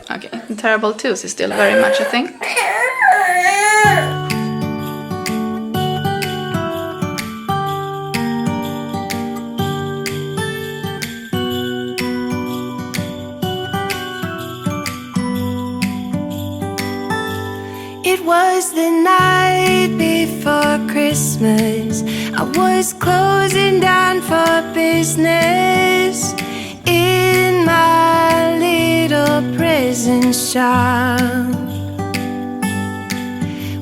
Okay, terrible twos is still very much a thing. It was the night before Christmas. I was closing down for business in my little prison shop,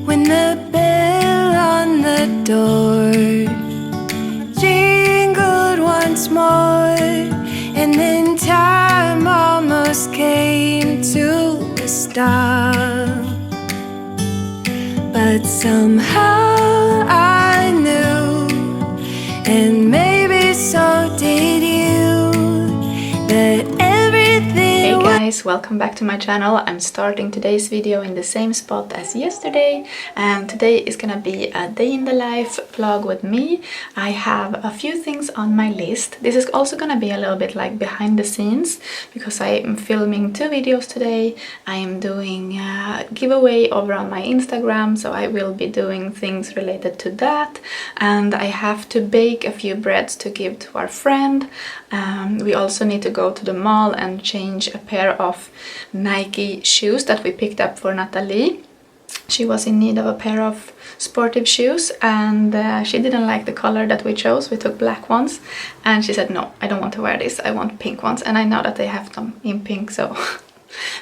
when the bell on the door jingled once more, and then time almost came to a stop. But somehow I knew, and maybe so did you, that everything... Hey guys, welcome back to my channel. I'm starting today's video in the same spot as yesterday, and today is gonna be a day in the life vlog with me. I have a few things on my list. This is also gonna be a little bit like behind the scenes, because I am filming 2 videos today. I am doing a giveaway over on my Instagram, so I will be doing things related to that, and I have to bake a few breads to give to our friend. We also need to go to the mall and change a pair of Nike shoes that we picked up for Natalie. She was in need of a pair of sportive shoes, and she didn't like the color that we chose. We took black ones, and she said, no, I don't want to wear this, I want pink ones, and I know that they have them in pink, so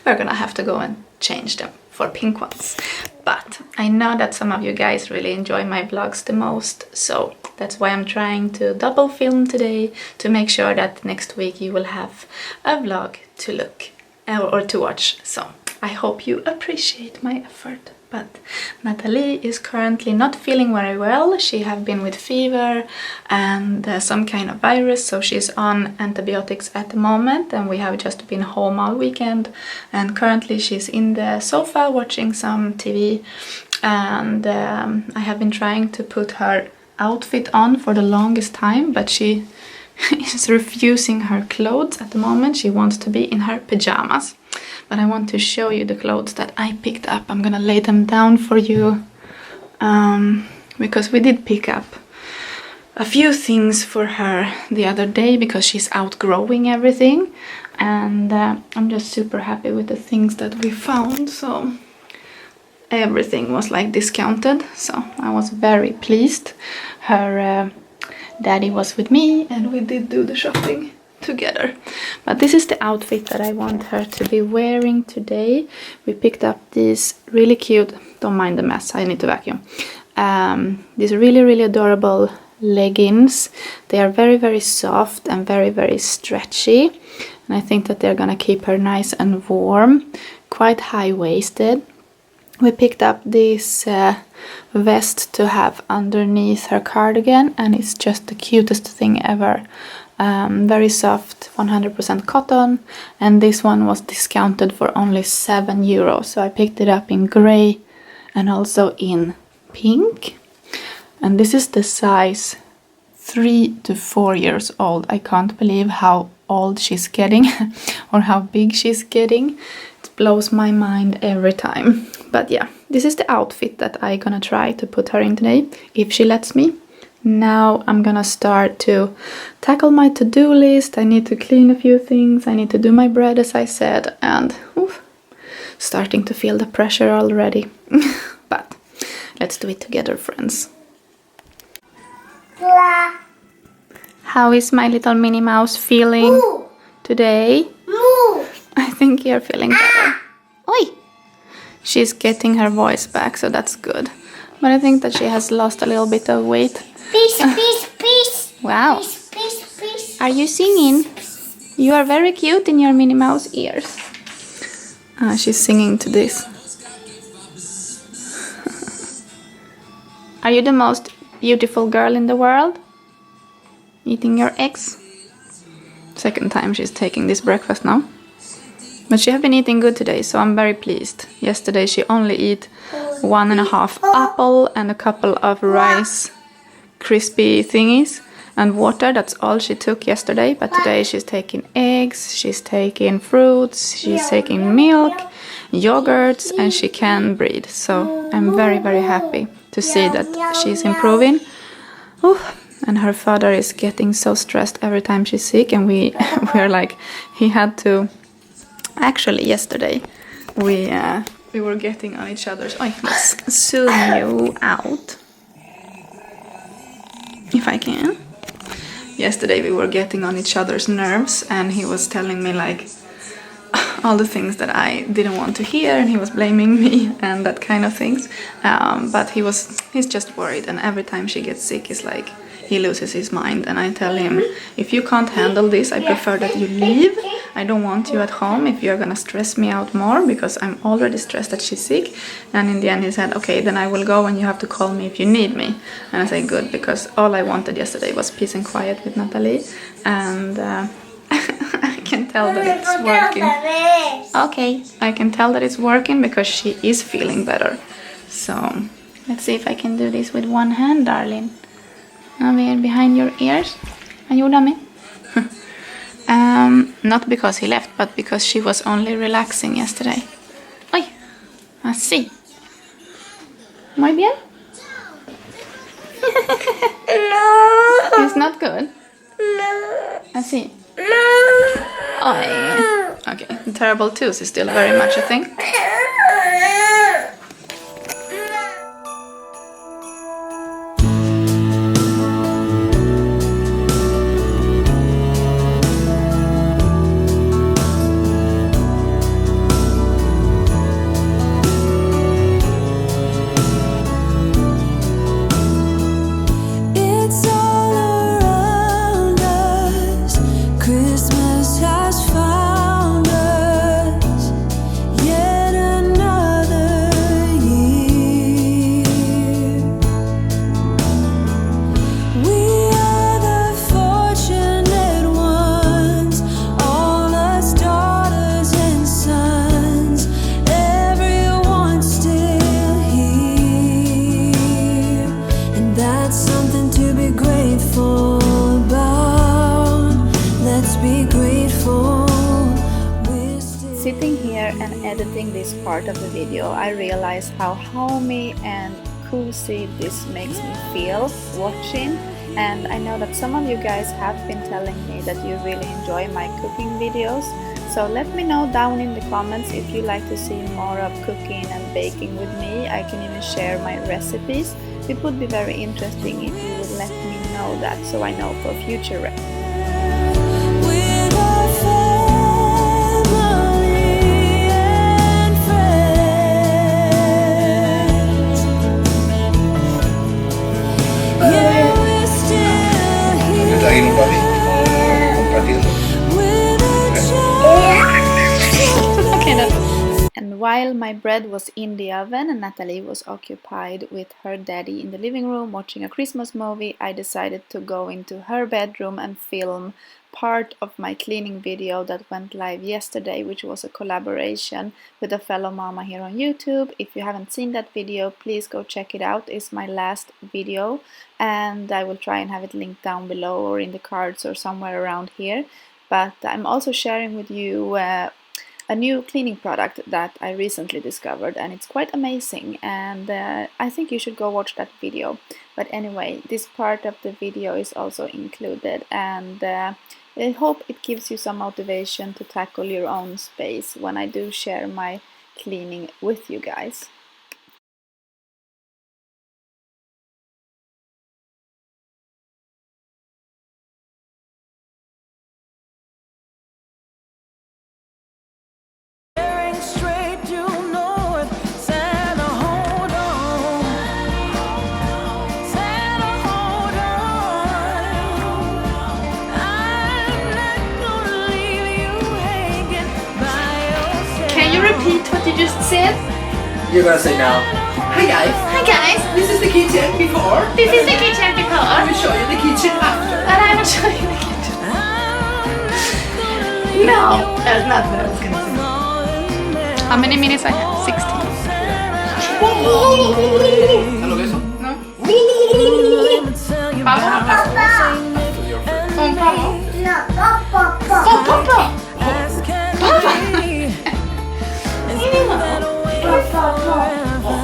we're gonna have to go and change them for pink ones. But I know that some of you guys really enjoy my vlogs the most, so that's why I'm trying to double film today, to make sure that next week you will have a vlog to look or to watch. So I hope you appreciate my effort. But Natalie is currently not feeling very well. She have been with fever and some kind of virus, so she's on antibiotics at the moment, and we have just been home all weekend, and currently she's in the sofa watching some TV, and I have been trying to put her outfit on for the longest time, but she is refusing her clothes at the moment. She wants to be in her pajamas. But I want to show you the clothes that I picked up. I'm gonna lay them down for you, because we did pick up a few things for her the other day, because she's outgrowing everything, and I'm just super happy with the things that we found. So everything was like discounted, so I was very pleased. Her daddy was with me, and we did do the shopping together. But this is the outfit that I want her to be wearing today. We picked up these really cute, don't mind the mess, I need to vacuum, these really adorable leggings. They are very soft and very stretchy, and I think that they're gonna keep her nice and warm, quite high-waisted. We picked up this vest to have underneath her cardigan, and it's just the cutest thing ever. Very soft, 100% cotton, and this one was discounted for only €7, so I picked it up in grey and also in pink. And this is the size 3 to 4 years old. I can't believe how old she's getting or how big she's getting. It blows my mind every time. But yeah, this is the outfit that I'm gonna try to put her in today, if she lets me. Now I'm gonna start to tackle my to-do list. I need to clean a few things, I need to do my bread as I said, and starting to feel the pressure already. But let's do it together, friends. How is my little Minnie Mouse feeling today? I think you're feeling better. Oi! She's getting her voice back, so that's good. But I think that she has lost a little bit of weight. Peace. Wow. Peace. Are you singing? You are very cute in your Minnie Mouse ears. She's singing to this. Are you the most beautiful girl in the world? Eating your eggs? Second time she's taking this breakfast now. But she has been eating good today, so I'm very pleased. Yesterday she only ate 1.5 apple and a couple of rice crispy thingies, and water. That's all she took yesterday, but today she's taking eggs, she's taking fruits, she's taking milk, yogurts, and she can breathe. So I'm very, very happy to see that she's improving. Ooh. And her father is getting so stressed every time she's sick, and we're like, he had to. Actually, yesterday we were getting on each other's. Oh, let's zoom you out if I can. Yesterday we were getting on each other's nerves, and he was telling me like all the things that I didn't want to hear, and he was blaming me and that kind of things. But he's just worried, and every time she gets sick, it's like he loses his mind. And I tell him, if you can't handle this, I prefer that you leave. I don't want you at home if you're gonna stress me out more, because I'm already stressed that she's sick. And in the end he said, okay, then I will go and you have to call me if you need me. And I say good, because all I wanted yesterday was peace and quiet with Natalie. And I can tell that it's working. Okay, I can tell that it's working because she is feeling better. So let's see if I can do this with one hand, darling. Over behind your ears. Han gjorde mig. Not because he left, but because she was only relaxing yesterday. Oj, así. Muy bien. No. It's not good. No. Así. No. Oj. Okay, the terrible twos is still very much a thing. Sitting here and editing this part of the video, I realize how homey and cozy this makes me feel watching. And I know that some of you guys have been telling me that you really enjoy my cooking videos. So let me know down in the comments if you like to see more of cooking and baking with me. I can even share my recipes. It would be very interesting if you would let me know that, so I know for future recipes. And while my bread was in the oven and Natalie was occupied with her daddy in the living room watching a Christmas movie, I decided to go into her bedroom and film part of my cleaning video that went live yesterday, which was a collaboration with a fellow mama here on YouTube. If you haven't seen that video, please go check it out. It's my last video, and I will try and have it linked down below or in the cards or somewhere around here. But I'm also sharing with you a new cleaning product that I recently discovered, and it's quite amazing, and I think you should go watch that video. But anyway, this part of the video is also included, and I hope it gives you some motivation to tackle your own space when I do share my cleaning with you guys. Repeat what you just said. You're gonna say now. Hi guys. Hi guys. This is the kitchen before. This is the kitchen before. I will show you the kitchen after. And I will show you the kitchen. No, that's not what I was gonna say. How many minutes I have? 16. ¿Sabes lo que es eso? No. Papa. Pappa! As can be. It's been that way forever.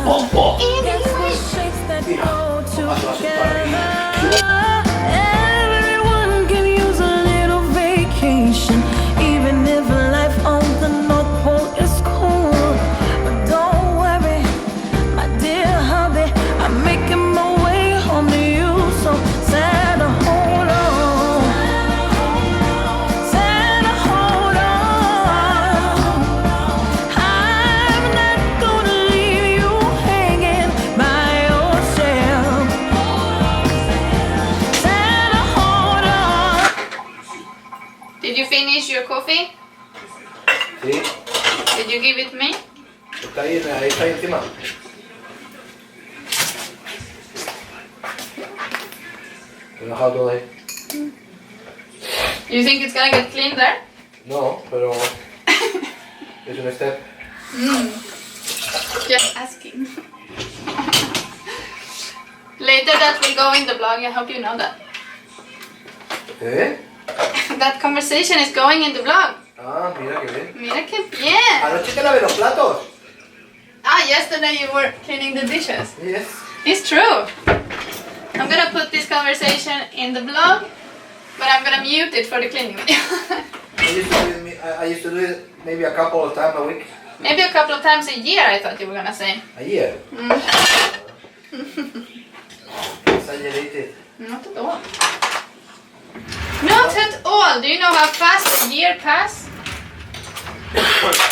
Guess what shapes that go together. Everyone can use a little vacation, even if life on the North Pole is cool. But don't worry, my dear hubby, I'm making my way home to you. So Santa, hold on. Santa, hold on. I'm not gonna leave you hanging by yourself. Santa, hold on. Did you finish your coffee? Sí, Did you give it me? está ahí encima. Lo he dejado todo ahí. You think it's gonna get clean there? No, pero es un step. Just asking. Later that will go in the vlog, I hope you know that. ¿Eh? That conversation is going in the vlog. Ah, mira qué bien. Mira qué bien. Anoche te lavé los platos. Ah, yesterday you were cleaning the dishes. Yes. It's true. I'm gonna put this conversation in the vlog, but I'm gonna mute it for the cleaning video. I used to do it maybe a couple of times a week. Maybe a couple of times a year, I thought you were gonna say. A year. Exaggerated. Not at all. Not at all. Do you know how fast a year passes?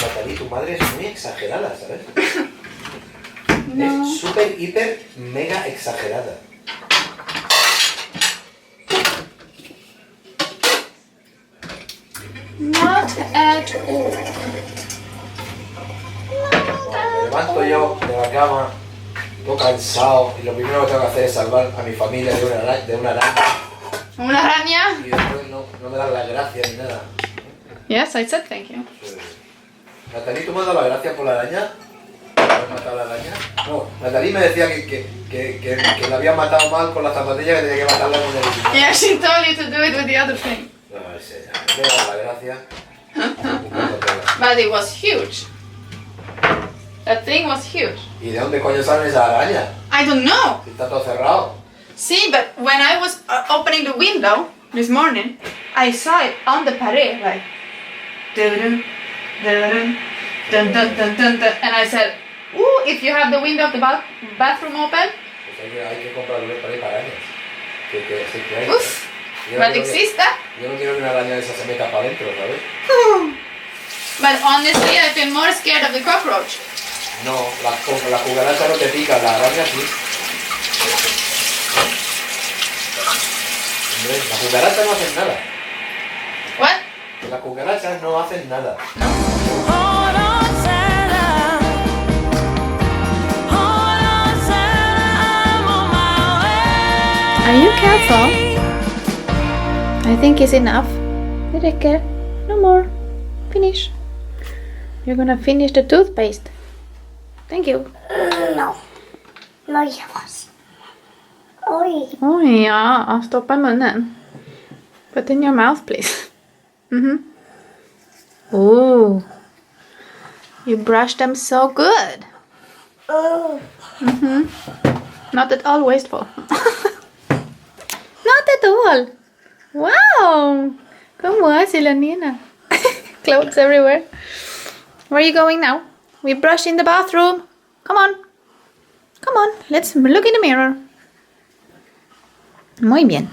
Natalie, tu madre es muy exagerada, ¿sabes? No. Es súper, hiper, mega exagerada. Not at all. Me levanto yo de la cama, todo cansado, y lo primero que tengo que hacer es salvar a mi familia de una araña. ¿Una araña? Y después no me dan las gracias ni nada. Yes, I said thank you. Natalie, ¿tú me has dado las gracias por la araña? ¿Por haber matado a la araña? No, Natalie me decía que la habían matado mal con las zapatillas, que tenía que matarla con el... Yeah, she told you to do it with the other thing. No, ese ya, me he dado las gracias. But it was huge. That thing was huge. ¿Y de dónde coño salen esas arañas? I don't know. Si está todo cerrado. See, but when I was opening the window this morning, I saw it on the pared, like, dun dun dun dun dun dun dun, and I said, "Ooh, if you have the window of the bathroom open, Pues hay que comprar para ir para arañas. Sí que hay. oof, Yo no but quiero existe." Yo no quiero que una araña de esas se meta para adentro, ¿sabes? But honestly, I feel more scared of the cockroach. No, la cucaracha no te pica, la araña sí. Hombre, las cucarachas no hacen nada. What? Las cucarachas no hacen nada. Hold on, Santa. Hold on, Santa. I'm on my way. Are you careful? I think it's enough. Räcker. No more. Finish. You're gonna finish the toothpaste. Thank you. No. No llevas. Oj. Oj, ja. Stoppa i munnen. Put in your mouth, please. Oh. You brush them so good. Not at all wasteful. Not at all. Wow. ¿Cómo hace la nena? Clothes everywhere. Where are you going now? We brush in the bathroom. Come on. Come on. Let's look in the mirror. Muy bien.